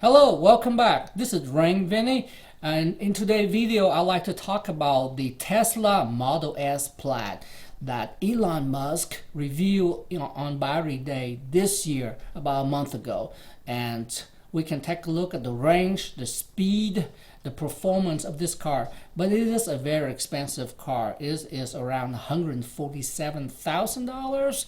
Hello, welcome back. This is Rain Vinny, and in today's video, I'd like to talk about the Tesla Model S Plaid that Elon Musk revealed on Battery Day this year, about a month ago. And we can take a look at the range, the speed, the performance of this car. But it is a very expensive car. It is around $147,000.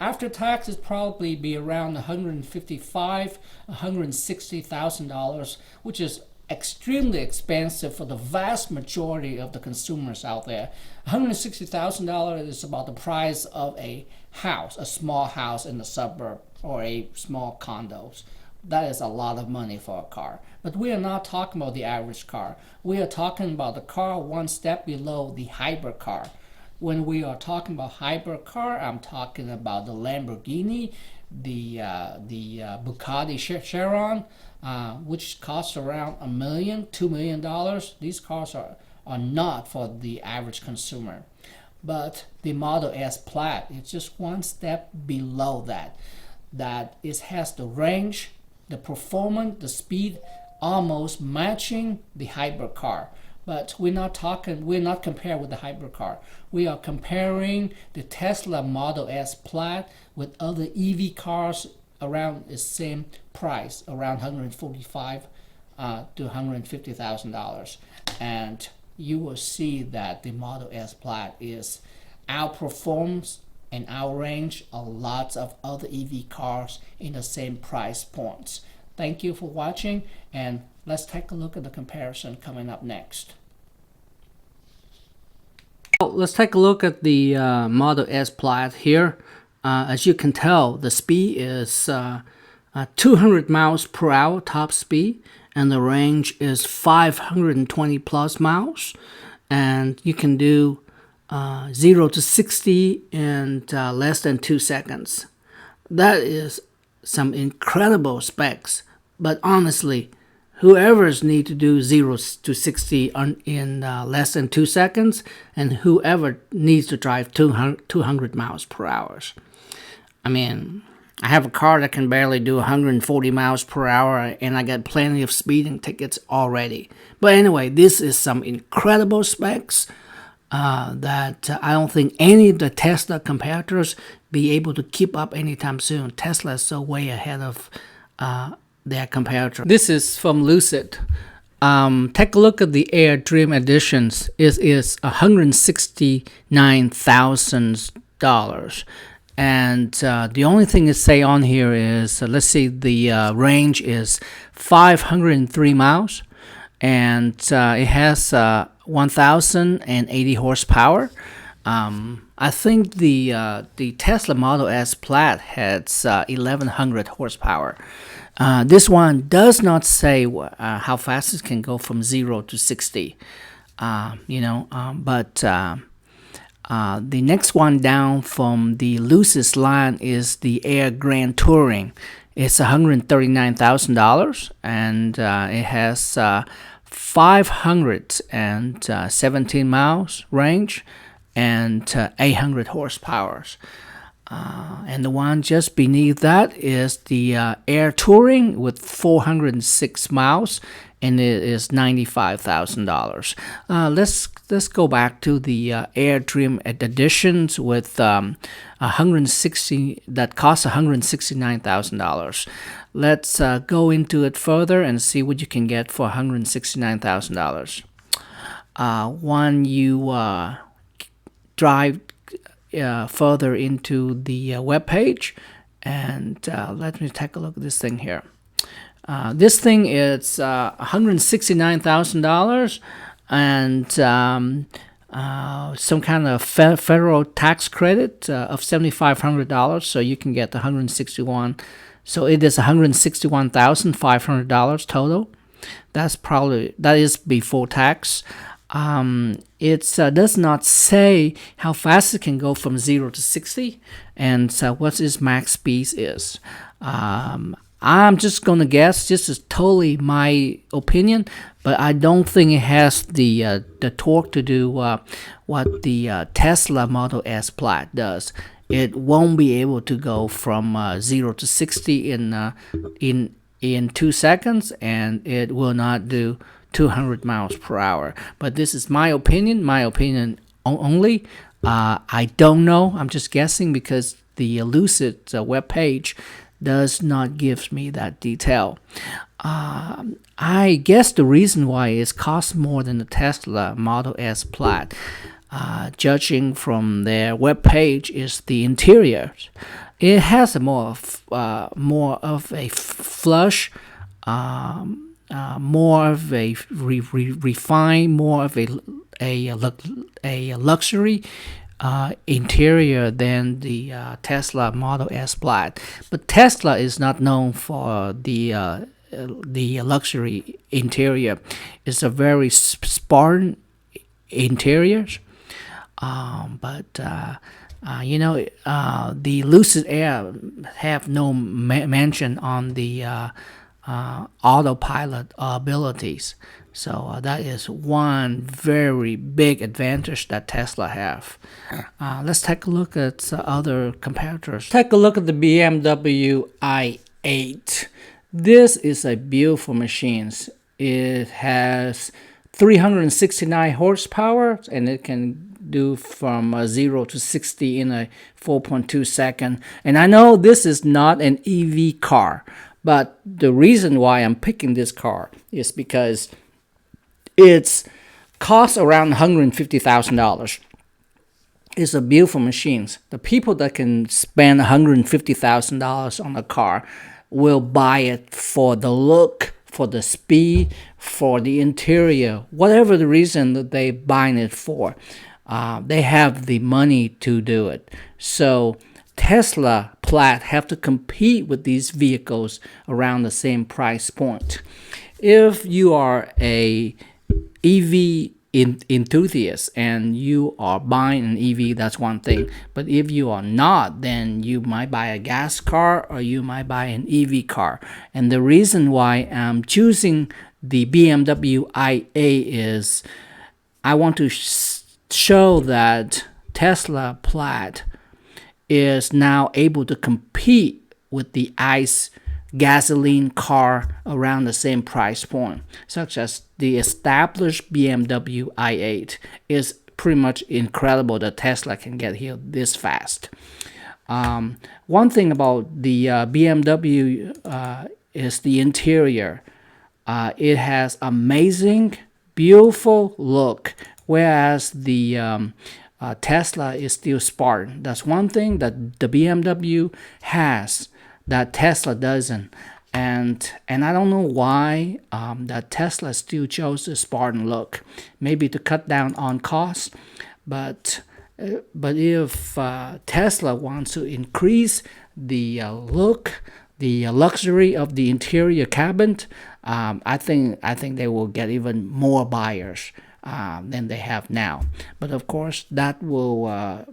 After tax, it probably be around $155,000, $160,000, which is extremely expensive for the vast majority of the consumers out there. $160,000 is about the price of a house, a small house in the suburb, or a small condos. That is a lot of money for a car. But we are not talking about the average car. We are talking about the car one step below the hybrid car. When we are talking about hybrid car, I'm talking about the Lamborghini, the Bugatti Chiron, which costs around $1 million, $2 million. These cars are not for the average consumer. But the Model S Plaid is just one step below that. That it has the range, the performance, the speed, almost matching the hybrid car. But we're not comparing with the hybrid car. We are comparing the Tesla Model S Plaid with other EV cars around the same price, around $145,000 to $150,000. And you will see that the Model S Plaid outperforms and outrange a lot of other EV cars in the same price points. Thank you for watching, and let's take a look at the comparison coming up next. Let's take a look at the Model S Plaid here. As you can tell, the speed is 200 miles per hour top speed, and the range is 520 plus miles, and you can do 0 to 60 in less than 2 seconds. That is some incredible specs, but honestly, whoever's need to do 0 to 60 in less than 2 seconds, and whoever needs to drive 200 miles per hour. I mean, I have a car that can barely do 140 miles per hour, and I got plenty of speeding tickets already. But anyway, this is some incredible specs that I don't think any of the Tesla competitors be able to keep up anytime soon. Tesla is so way ahead of their competitor. This is from Lucid. Take a look at the Air Dream Editions. It is $169,000. And the only thing to say on here is, let's see, the range is 503 miles. And it has 1,080 horsepower. I think the Tesla Model S Plaid has 1,100 horsepower. This one does not say how fast it can go from 0 to 60. But the next one down from the Lucid line is the Air Grand Touring. It's $139,000, and it has 517 miles range and 800 horsepower. And the one just beneath that is the Air Touring with 406 miles, and it is $95,000. Let's go back to the Air Dream Editions with 160 that costs $169,000. Let's go into it further and see what you can get for $169,000. When you drive further into the web page, and let me take a look at this thing here. This thing is $169,000 and some kind of federal tax credit of $7,500, so you can get the 161. So it is $161,500 total. That is before tax. It does not say how fast it can go from 0 to 60, and what its max speed is. I'm just gonna guess. This is totally my opinion, but I don't think it has the torque to do what the Tesla Model S Plaid does. It won't be able to go from 0 to 60 in in 2 seconds, and it will not do 200 miles per hour. But this is my opinion only. I don't know. I'm just guessing because the Lucid web page does not give me that detail. I guess the reason why it costs more than the Tesla Model S Plaid, judging from their web page, is the interior. It has a more of a flush, more of a refined, more of a luxury interior than the Tesla Model S Plaid. But Tesla is not known for the luxury interior. It's a very Spartan interior. The Lucid Air have no mention on the autopilot abilities. So that is one very big advantage that Tesla have. Let's take a look at other competitors. Take a look at the BMW i8. This is a beautiful machine. It has 369 horsepower, and it can do from 0 to 60 in a 4.2 second. And I know this is not an EV car, but the reason why I'm picking this car is because it's costs around $150,000. It's a beautiful machine. The people that can spend $150,000 on a car will buy it for the look, for the speed, for the interior, whatever the reason that they buying it for. They have the money to do it. So Tesla Plaid have to compete with these vehicles around the same price point. If you are a EV enthusiast and you are buying an EV, that's one thing. But if you are not, then you might buy a gas car or you might buy an EV car. And the reason why I'm choosing the BMW i8 is I want to show that Tesla Plaid is now able to compete with the ICE gasoline car around the same price point, such as the established BMW i8 is pretty much incredible that Tesla can get here this fast. One thing about the BMW is the interior. It has amazing, beautiful look, whereas the Tesla is still Spartan. That's one thing that the BMW has that Tesla doesn't, and I don't know why that Tesla still chose the Spartan look. Maybe to cut down on costs, but if Tesla wants to increase the look, the luxury of the interior cabin, I think they will get even more buyers than they have now. But of course, that will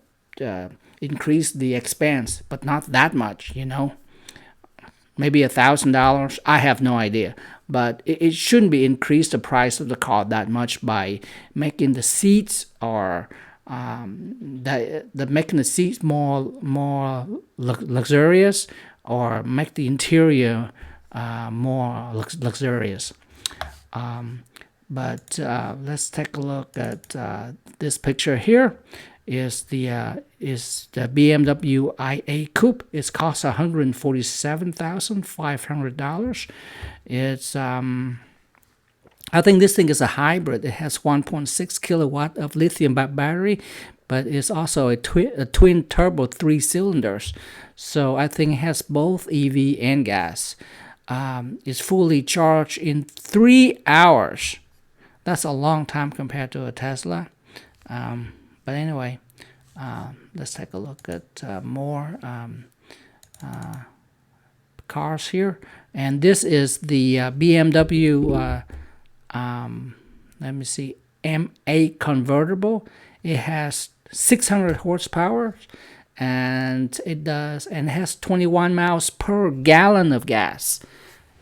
increase the expense, but not that much, Maybe $1,000. I have no idea, but it shouldn't be increased the price of the car that much by making the seats or making the seats more luxurious, or make the interior more luxurious. But let's take a look at this picture here. Is the BMW i8 Coupe. It costs $147,500. It's I think this thing is a hybrid. It has 1.6 kilowatt of lithium battery, but it's also a twin turbo 3 cylinders. So I think it has both EV and gas. It's fully charged in 3 hours. That's a long time compared to a Tesla. But anyway, let's take a look at more cars here. And this is the BMW, let me see, M8 convertible. It has 600 horsepower, and it has 21 miles per gallon of gas.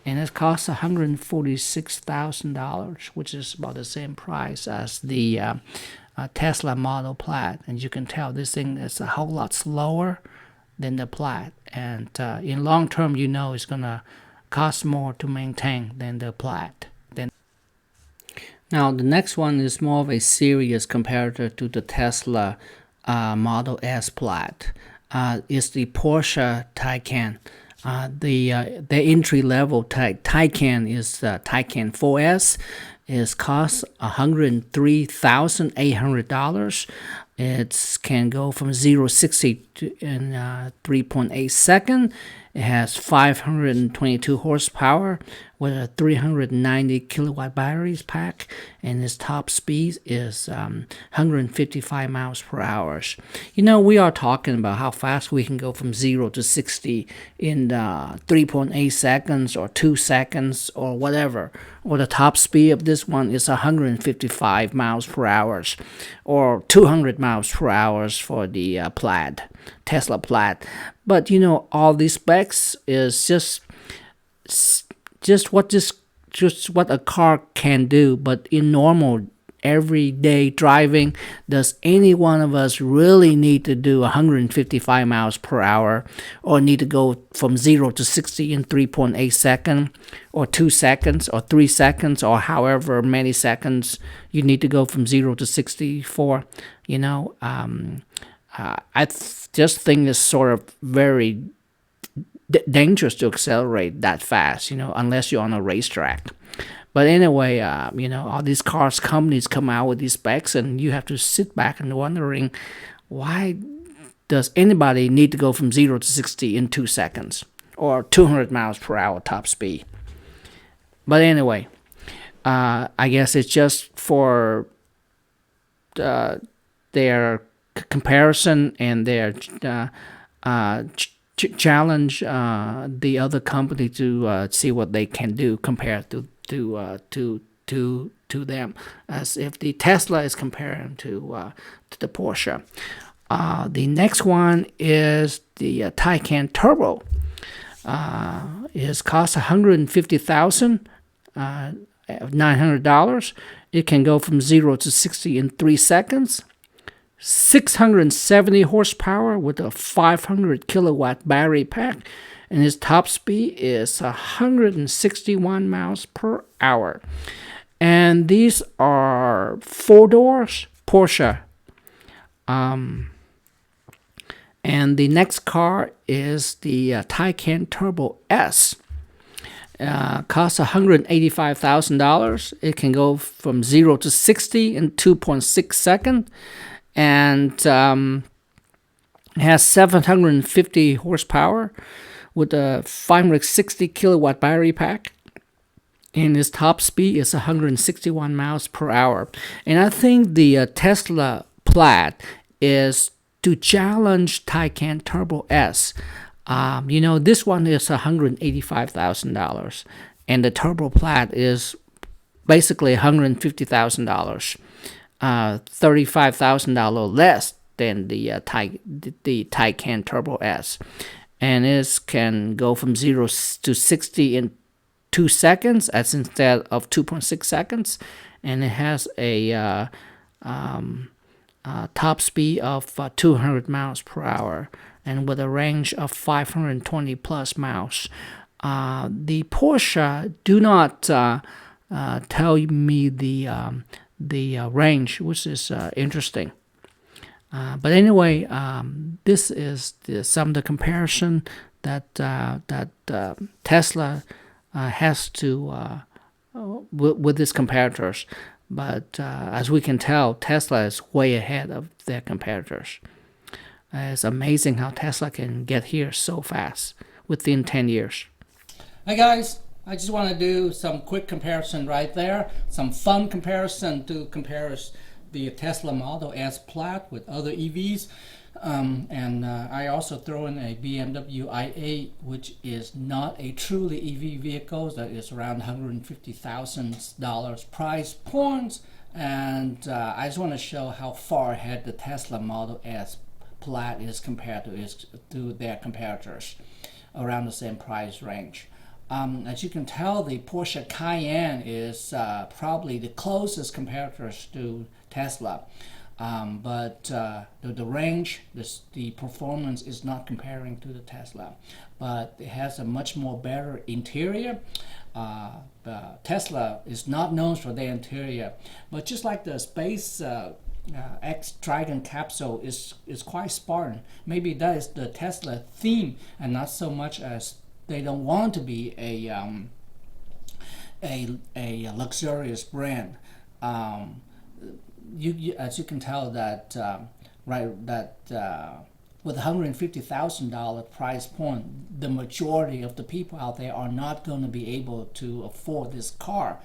And it costs $146,000, which is about the same price as the Tesla Model Plaid. And you can tell this thing is a whole lot slower than the Plaid. And in long term, it's gonna costs more to maintain than the Plaid. Now the next one is more of a serious comparator to the Tesla Model S Plaid. Is the Porsche Taycan. The entry level Taycan is Taycan 4S. It costs $103,800. It can go from 0 to 60 in 3.8 seconds. It has 522 horsepower with a 390 kilowatt batteries pack, and its top speed is 155 miles per hour. You know, we are talking about how fast we can go from 0 to 60 in 3.8 seconds or 2 seconds or whatever. Or the top speed of this one is 155 miles per hour or 200 miles per hour for the Plaid, Tesla Plaid. But you know, all these specs is just what a car can do. But in normal everyday driving, does any one of us really need to do 155 miles per hour, or need to go from 0 to 60 in 3.8 seconds, or 2 seconds, or 3 seconds, or however many seconds you need to go from 0 to 60 for? You know, just think it's sort of very dangerous to accelerate that fast, you know, unless you're on a racetrack. But anyway, you know, all these cars companies come out with these specs, and you have to sit back and wondering, why does anybody need to go from 0 to 60 in 2 seconds or 200 miles per hour top speed? But anyway, I guess it's just for their comparison and their challenge the other company to see what they can do compared to them, as if the Tesla is comparing to the Porsche. The next one is the Taycan Turbo. It costs $150,900. It can go from 0 to 60 in 3 seconds. 670 horsepower with a 500 kilowatt battery pack, and its top speed is 161 miles per hour. And these are 4 doors Porsche. And the next car is the Taycan Turbo S. Costs $185,000. It can go from 0 to 60 in 2.6 seconds. And has 750 horsepower with a 560 kilowatt battery pack, and its top speed is 161 miles per hour. And I think the Tesla Plaid is to challenge Taycan Turbo S. You know, this one is $185,000, and the Turbo Plaid is basically $150,000. $35,000 less than the Taycan Turbo S, and it can go from 0 to 60 in 2 seconds, as instead of 2.6 seconds, and it has a top speed of 200 miles per hour, and with a range of 520 plus miles. The Porsche do not tell me the range, which is interesting. But anyway, this is some of the comparison that Tesla has to with its competitors. But as we can tell, Tesla is way ahead of their competitors. It's amazing how Tesla can get here so fast within 10 years. Hi guys, I just want to do some quick comparison right there. Some fun comparison to compare the Tesla Model S Plaid with other EVs. And I also throw in a BMW i8, which is not a truly EV vehicle. That is around $150,000 price points. And I just want to show how far ahead the Tesla Model S Plaid is compared to their competitors around the same price range. As you can tell, the Porsche Cayenne is probably the closest competitors to Tesla. But the range, the performance is not comparing to the Tesla, but it has a much more better interior. Tesla is not known for their interior, but just like the space X Dragon capsule is quite Spartan. Maybe that is the Tesla theme, and not so much as they don't want to be a luxurious brand. As you can tell that with $150,000 price point, the majority of the people out there are not going to be able to afford this car.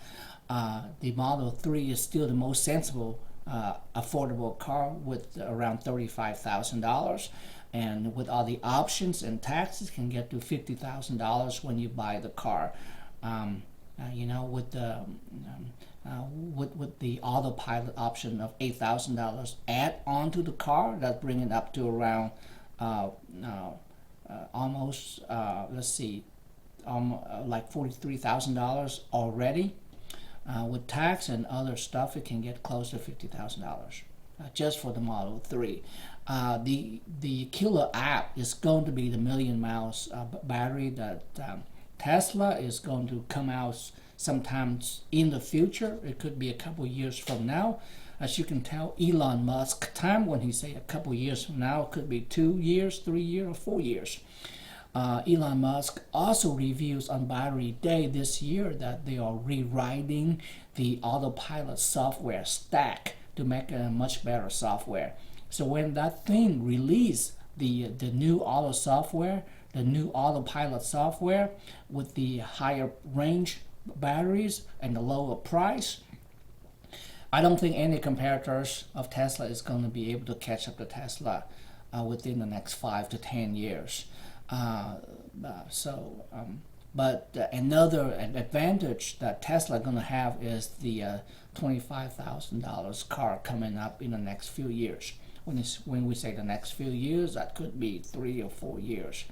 The Model 3 is still the most sensible, affordable car with around $35,000. And with all the options and taxes, can get to $50,000 when you buy the car. With the autopilot option of $8,000 add on to the car, that bring it up to around almost like $43,000 already. With tax and other stuff, it can get close to $50,000 just for the Model 3. The killer app is going to be the million miles battery that Tesla is going to come out sometimes in the future. It could be a couple years from now. As you can tell, Elon Musk time when he say a couple years from now, it could be 2 years, 3 years, or 4 years. Elon Musk also reviews on Battery Day this year that they are rewriting the autopilot software stack to make a much better software. So when that thing release the new auto software, the new autopilot software with the higher range batteries and the lower price, I don't think any competitors of Tesla is going to be able to catch up to Tesla within the next 5 to 10 years. But another advantage that Tesla going to have is the $25,000 car coming up in the next few years. When we say the next few years, that could be 3 or 4 years.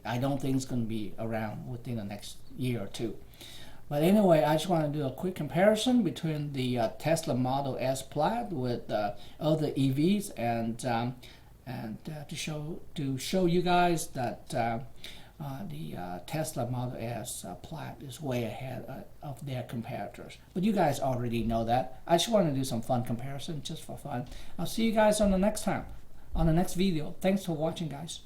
I don't think it's going to be around within the next year or two. But anyway, I just want to do a quick comparison between the Tesla Model S Plaid with other EVs, and to show you guys that the Tesla Model S Plaid is way ahead of their competitors. But you guys already know that. I just want to do some fun comparison just for fun. I'll see you guys on the next time, on the next video. Thanks for watching, guys.